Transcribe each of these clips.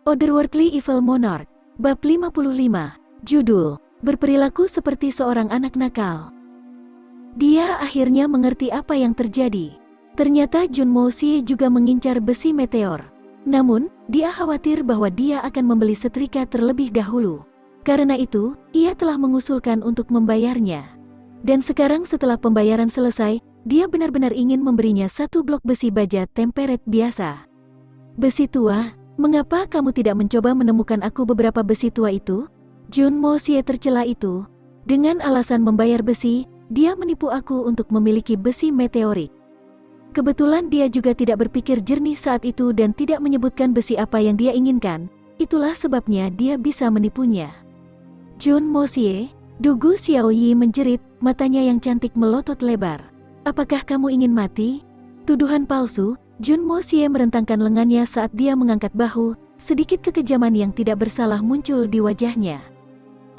Otherworldly Evil Monarch, Bab 55, Judul, Berperilaku Seperti Seorang Anak Nakal. Dia akhirnya mengerti apa yang terjadi. Ternyata Junmo Xie juga mengincar besi meteor. Namun, dia khawatir bahwa dia akan membeli setrika terlebih dahulu. Karena itu, ia telah mengusulkan untuk membayarnya. Dan sekarang setelah pembayaran selesai, dia benar-benar ingin memberinya satu blok besi baja tempered biasa. Besi tua? Mengapa kamu tidak mencoba menemukan aku beberapa besi tua itu? Junmo Xie tercela itu. Dengan alasan membayar besi, dia menipu aku untuk memiliki besi meteorik. Kebetulan dia juga tidak berpikir jernih saat itu dan tidak menyebutkan besi apa yang dia inginkan. Itulah sebabnya dia bisa menipunya. Junmo Xie, Dugu Xiaoyi menjerit, matanya yang cantik melotot lebar. Apakah kamu ingin mati? Tuduhan palsu. Junmo Xie merentangkan lengannya saat dia mengangkat bahu, sedikit kekejaman yang tidak bersalah muncul di wajahnya.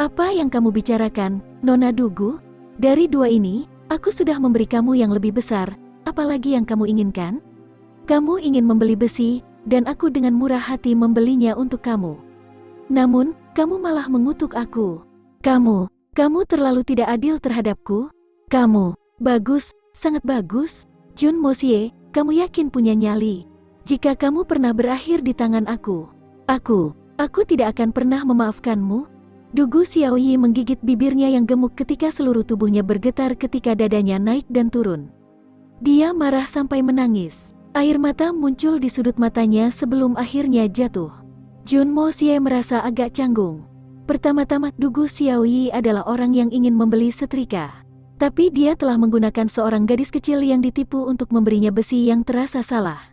Apa yang kamu bicarakan, Nona Dugu? Dari dua ini, aku sudah memberi kamu yang lebih besar, apalagi yang kamu inginkan? Kamu ingin membeli besi, dan aku dengan murah hati membelinya untuk kamu. Namun, kamu malah mengutuk aku. Kamu terlalu tidak adil terhadapku. Kamu, bagus, sangat bagus. Junmo Xie, kamu yakin punya nyali? Jika kamu pernah berakhir di tangan aku tidak akan pernah memaafkanmu. Dugu Xiaoyi menggigit bibirnya yang gemuk ketika seluruh tubuhnya bergetar ketika dadanya naik dan turun. Dia marah sampai menangis. Air mata muncul di sudut matanya sebelum akhirnya jatuh. Junmo Xie merasa agak canggung. Pertama-tama Dugu Xiaoyi adalah orang yang ingin membeli setrika. Tapi dia telah menggunakan seorang gadis kecil yang ditipu untuk memberinya besi yang terasa salah.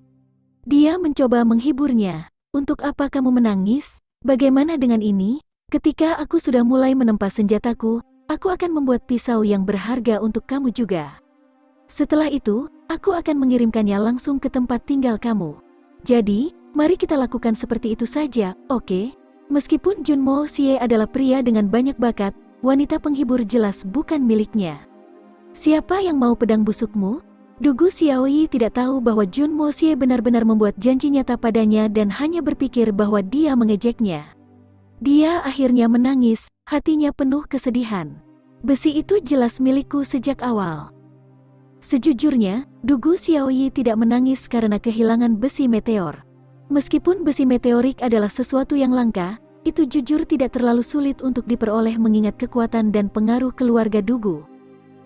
Dia mencoba menghiburnya. Untuk apa kamu menangis? Bagaimana dengan ini? Ketika aku sudah mulai menempa senjataku, aku akan membuat pisau yang berharga untuk kamu juga. Setelah itu, aku akan mengirimkannya langsung ke tempat tinggal kamu. Jadi, mari kita lakukan seperti itu saja, oke? Meskipun Junmo Xie adalah pria dengan banyak bakat, wanita penghibur jelas bukan miliknya. Siapa yang mau pedang busukmu? Dugu Xiaoyi tidak tahu bahwa Junmo Xie benar-benar membuat janji nyata padanya dan hanya berpikir bahwa dia mengejeknya. Dia akhirnya menangis, hatinya penuh kesedihan. Besi itu jelas milikku sejak awal. Sejujurnya, Dugu Xiaoyi tidak menangis karena kehilangan besi meteor. Meskipun besi meteorik adalah sesuatu yang langka, itu jujur tidak terlalu sulit untuk diperoleh mengingat kekuatan dan pengaruh keluarga Dugu.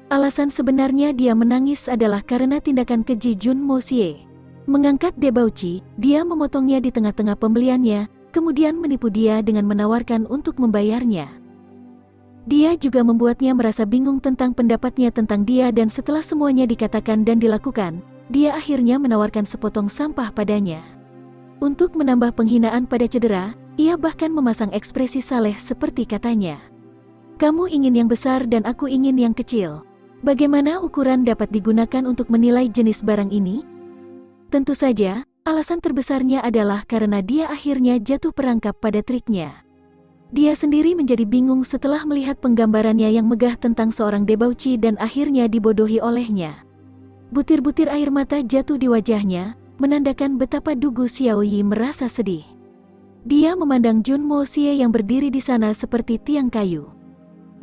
Alasan sebenarnya dia menangis adalah karena tindakan keji Junmo Xie. Mengangkat debauci, dia memotongnya di tengah-tengah pembeliannya, kemudian menipu dia dengan menawarkan untuk membayarnya. Dia juga membuatnya merasa bingung tentang pendapatnya tentang dia dan setelah semuanya dikatakan dan dilakukan, dia akhirnya menawarkan sepotong sampah padanya. Untuk menambah penghinaan pada cedera, ia bahkan memasang ekspresi saleh seperti katanya. Kamu ingin yang besar dan aku ingin yang kecil. Bagaimana ukuran dapat digunakan untuk menilai jenis barang ini? Tentu saja, alasan terbesarnya adalah karena dia akhirnya jatuh perangkap pada triknya. Dia sendiri menjadi bingung setelah melihat penggambarannya yang megah tentang seorang debauci dan akhirnya dibodohi olehnya. Butir-butir air mata jatuh di wajahnya, menandakan betapa Dugu Xiaoyi merasa sedih. Dia memandang Junmo Xie yang berdiri di sana seperti tiang kayu.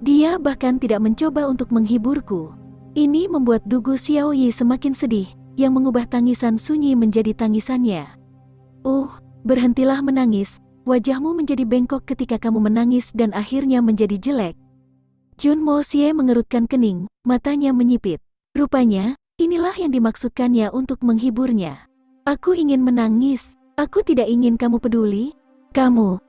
Dia bahkan tidak mencoba untuk menghiburku. Ini membuat Dugu Xiaoyi semakin sedih, yang mengubah tangisan sunyi menjadi tangisannya. Berhentilah menangis, wajahmu menjadi bengkok ketika kamu menangis dan akhirnya menjadi jelek. Junmo Xie mengerutkan kening, matanya menyipit. Rupanya, inilah yang dimaksudkannya untuk menghiburnya. Aku ingin menangis, aku tidak ingin kamu peduli. Kamu,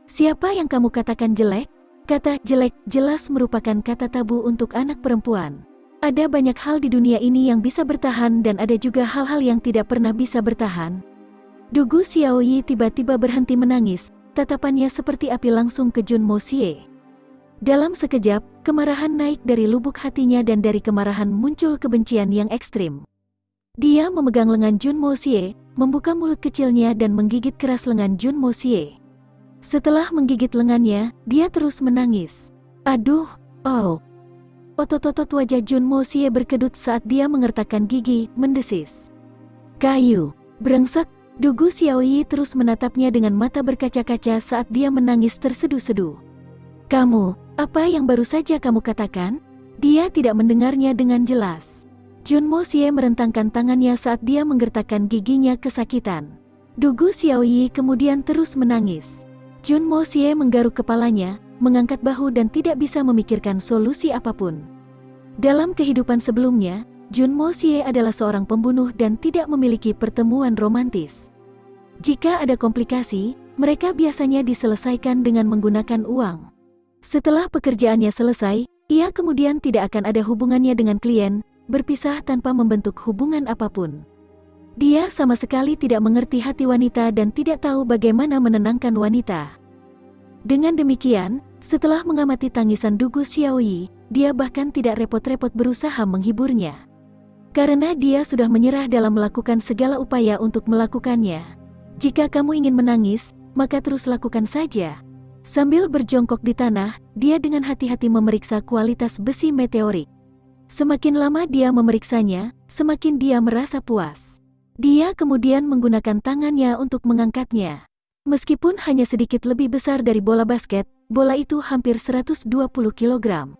siapa yang kamu katakan jelek? Kata jelek jelas merupakan kata tabu untuk anak perempuan. Ada banyak hal di dunia ini yang bisa bertahan dan ada juga hal-hal yang tidak pernah bisa bertahan. Dugu Xiaoyi tiba-tiba berhenti menangis, tatapannya seperti api langsung ke Junmo Xie. Dalam sekejap, kemarahan naik dari lubuk hatinya dan dari kemarahan muncul kebencian yang ekstrim. Dia memegang lengan Junmo Xie, membuka mulut kecilnya dan menggigit keras lengan Junmo Xie. Setelah menggigit lengannya, dia terus menangis. Otot-otot wajah Junmo Xie berkedut saat dia mengertakkan gigi, mendesis. Kayu, brengsek, Dugu Xiaoyi terus menatapnya dengan mata berkaca-kaca saat dia menangis terseduh-seduh. "Kamu, apa yang baru saja kamu katakan?" Dia tidak mendengarnya dengan jelas. Junmo Xie merentangkan tangannya saat dia menggertakkan giginya kesakitan. Dugu Xiaoyi kemudian terus menangis. Junmo Xie menggaruk kepalanya, mengangkat bahu dan tidak bisa memikirkan solusi apapun. Dalam kehidupan sebelumnya, Junmo Xie adalah seorang pembunuh dan tidak memiliki pertemuan romantis. Jika ada komplikasi, mereka biasanya diselesaikan dengan menggunakan uang. Setelah pekerjaannya selesai, ia kemudian tidak akan ada hubungannya dengan klien, berpisah tanpa membentuk hubungan apapun. Dia sama sekali tidak mengerti hati wanita dan tidak tahu bagaimana menenangkan wanita. Dengan demikian, setelah mengamati tangisan Dugu Xiaoyi, dia bahkan tidak repot-repot berusaha menghiburnya. Karena dia sudah menyerah dalam melakukan segala upaya untuk melakukannya. "Jika kamu ingin menangis, maka terus lakukan saja." Sambil berjongkok di tanah, dia dengan hati-hati memeriksa kualitas besi meteorik. Semakin lama dia memeriksanya, semakin dia merasa puas. Dia kemudian menggunakan tangannya untuk mengangkatnya. Meskipun hanya sedikit lebih besar dari bola basket, bola itu hampir 120 kg.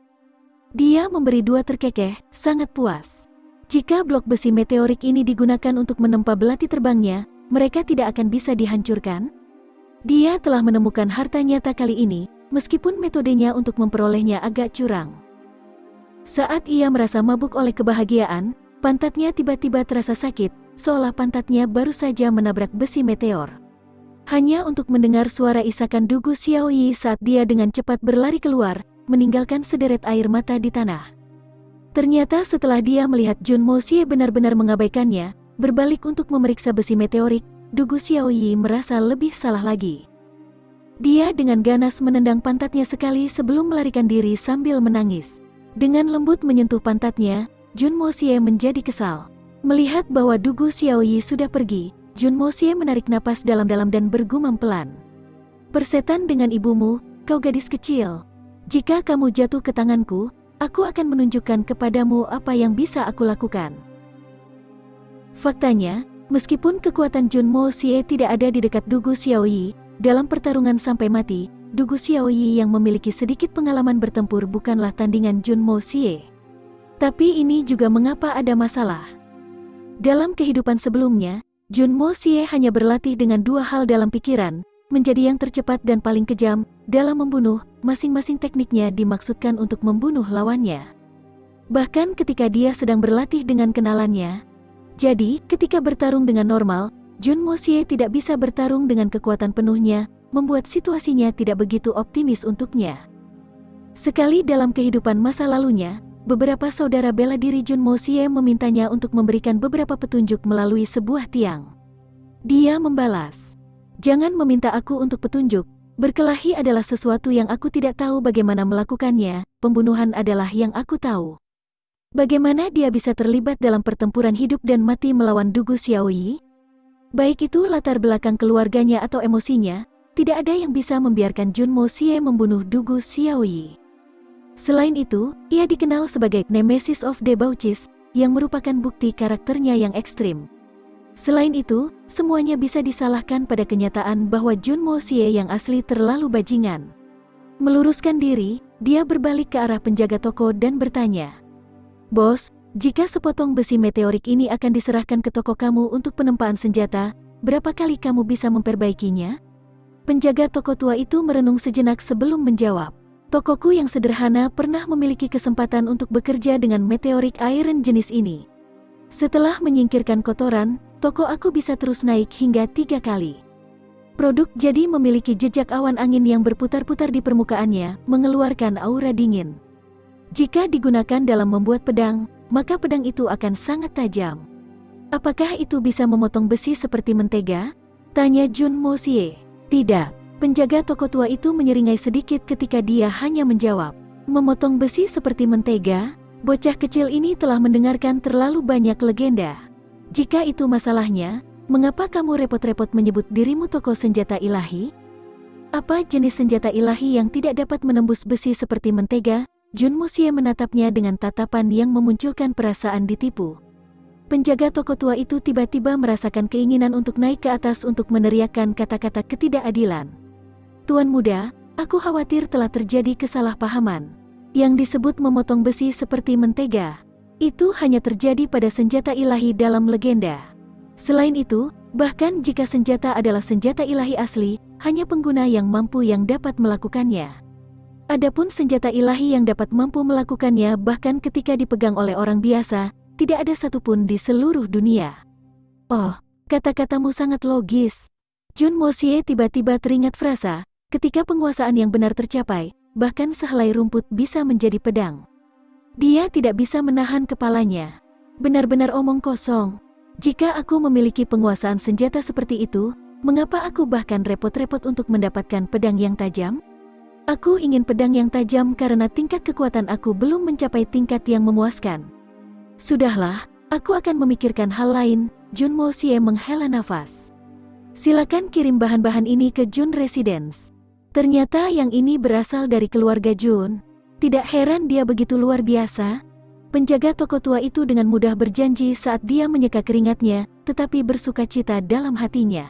Dia memberi dua terkekeh, sangat puas. Jika blok besi meteorik ini digunakan untuk menempa belati terbangnya, mereka tidak akan bisa dihancurkan. Dia telah menemukan harta nyata kali ini, meskipun metodenya untuk memperolehnya agak curang. Saat ia merasa mabuk oleh kebahagiaan, pantatnya tiba-tiba terasa sakit, seolah pantatnya baru saja menabrak besi meteor. Hanya untuk mendengar suara isakan Dugu Xiaoyi saat dia dengan cepat berlari keluar, meninggalkan sederet air mata di tanah. Ternyata setelah dia melihat Junmo Xie benar-benar mengabaikannya, berbalik untuk memeriksa besi meteorik, Dugu Xiaoyi merasa lebih salah lagi. Dia dengan ganas menendang pantatnya sekali sebelum melarikan diri sambil menangis. Dengan lembut menyentuh pantatnya, Junmo Xie menjadi kesal. Melihat bahwa Dugu Xiaoyi sudah pergi, Junmo Xie menarik napas dalam-dalam dan bergumam pelan. "Persetan dengan ibumu, kau gadis kecil. Jika kamu jatuh ke tanganku, aku akan menunjukkan kepadamu apa yang bisa aku lakukan." Faktanya, meskipun kekuatan Junmo Xie tidak ada di dekat Dugu Xiaoyi, dalam pertarungan sampai mati, Dugu Xiaoyi yang memiliki sedikit pengalaman bertempur bukanlah tandingan Junmo Xie. Tapi ini juga mengapa ada masalah. Dalam kehidupan sebelumnya, Junmo Xie hanya berlatih dengan dua hal dalam pikiran, menjadi yang tercepat dan paling kejam dalam membunuh. Masing-masing tekniknya dimaksudkan untuk membunuh lawannya. Bahkan ketika dia sedang berlatih dengan kenalannya. Jadi, ketika bertarung dengan normal, Junmo Xie tidak bisa bertarung dengan kekuatan penuhnya, membuat situasinya tidak begitu optimis untuknya. Sekali dalam kehidupan masa lalunya, beberapa saudara bela diri Junmo Xie memintanya untuk memberikan beberapa petunjuk melalui sebuah tiang. Dia membalas, "Jangan meminta aku untuk petunjuk, berkelahi adalah sesuatu yang aku tidak tahu bagaimana melakukannya, pembunuhan adalah yang aku tahu." Bagaimana dia bisa terlibat dalam pertempuran hidup dan mati melawan Dugu Xiaoyi? Baik itu latar belakang keluarganya atau emosinya, tidak ada yang bisa membiarkan Junmo Xie membunuh Dugu Xiaoyi. Selain itu, ia dikenal sebagai Nemesis of Debauches, yang merupakan bukti karakternya yang ekstrim. Selain itu, semuanya bisa disalahkan pada kenyataan bahwa Junmo Xie yang asli terlalu bajingan. Meluruskan diri, dia berbalik ke arah penjaga toko dan bertanya, "Bos, jika sepotong besi meteorik ini akan diserahkan ke toko kamu untuk penempaan senjata, berapa kali kamu bisa memperbaikinya?" Penjaga toko tua itu merenung sejenak sebelum menjawab, "Tokoku yang sederhana pernah memiliki kesempatan untuk bekerja dengan meteorik iron jenis ini. Setelah menyingkirkan kotoran, toko aku bisa terus naik hingga 3 kali. Produk jadi memiliki jejak awan angin yang berputar-putar di permukaannya, mengeluarkan aura dingin. Jika digunakan dalam membuat pedang, maka pedang itu akan sangat tajam. Apakah itu bisa memotong besi seperti mentega?" tanya Junmo Xie. "Tidak." Penjaga toko tua itu menyeringai sedikit ketika dia hanya menjawab, "Memotong besi seperti mentega? Bocah kecil ini telah mendengarkan terlalu banyak legenda. Jika itu masalahnya, mengapa kamu repot-repot menyebut dirimu toko senjata ilahi? Apa jenis senjata ilahi yang tidak dapat menembus besi seperti mentega?" Junmo Xie menatapnya dengan tatapan yang memunculkan perasaan ditipu. Penjaga toko tua itu tiba-tiba merasakan keinginan untuk naik ke atas untuk meneriakkan kata-kata ketidakadilan. Tuan muda, aku khawatir telah terjadi kesalahpahaman. Yang disebut memotong besi seperti mentega, itu hanya terjadi pada senjata ilahi dalam legenda. Selain itu, bahkan jika senjata adalah senjata ilahi asli, hanya pengguna yang mampu yang dapat melakukannya. Adapun senjata ilahi yang dapat mampu melakukannya bahkan ketika dipegang oleh orang biasa, tidak ada satupun di seluruh dunia. Oh, kata-katamu sangat logis. Jun Moxie tiba-tiba teringat frasa, ketika penguasaan yang benar tercapai, bahkan sehelai rumput bisa menjadi pedang. Dia tidak bisa menahan kepalanya. Benar-benar omong kosong. Jika aku memiliki penguasaan senjata seperti itu, mengapa aku bahkan repot-repot untuk mendapatkan pedang yang tajam? Aku ingin pedang yang tajam karena tingkat kekuatan aku belum mencapai tingkat yang memuaskan. Sudahlah, aku akan memikirkan hal lain. Jun Moxie menghela nafas. Silakan kirim bahan-bahan ini ke Jun Residence. Ternyata yang ini berasal dari keluarga Jun. Tidak heran dia begitu luar biasa. Penjaga toko tua itu dengan mudah berjanji saat dia menyeka keringatnya, tetapi bersukacita dalam hatinya.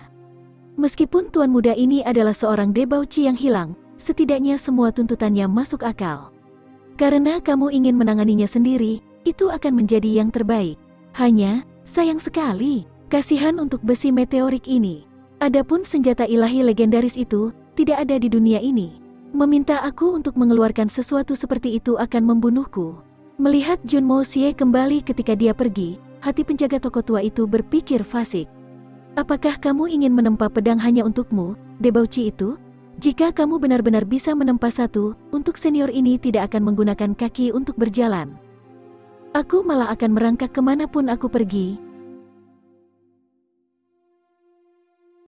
Meskipun tuan muda ini adalah seorang debauci yang hilang, setidaknya semua tuntutannya masuk akal. Karena kamu ingin menanganinya sendiri, itu akan menjadi yang terbaik. Hanya, sayang sekali, kasihan untuk besi meteorik ini. Adapun senjata ilahi legendaris itu, tidak ada di dunia ini. Meminta aku untuk mengeluarkan sesuatu seperti itu akan membunuhku. Melihat Jun Moxie kembali ketika dia pergi, hati penjaga toko tua itu berpikir fasik. Apakah kamu ingin menempa pedang hanya untukmu, debauci itu? Jika kamu benar-benar bisa menempa satu, untuk senior ini tidak akan menggunakan kaki untuk berjalan. Aku malah akan merangkak kemanapun aku pergi.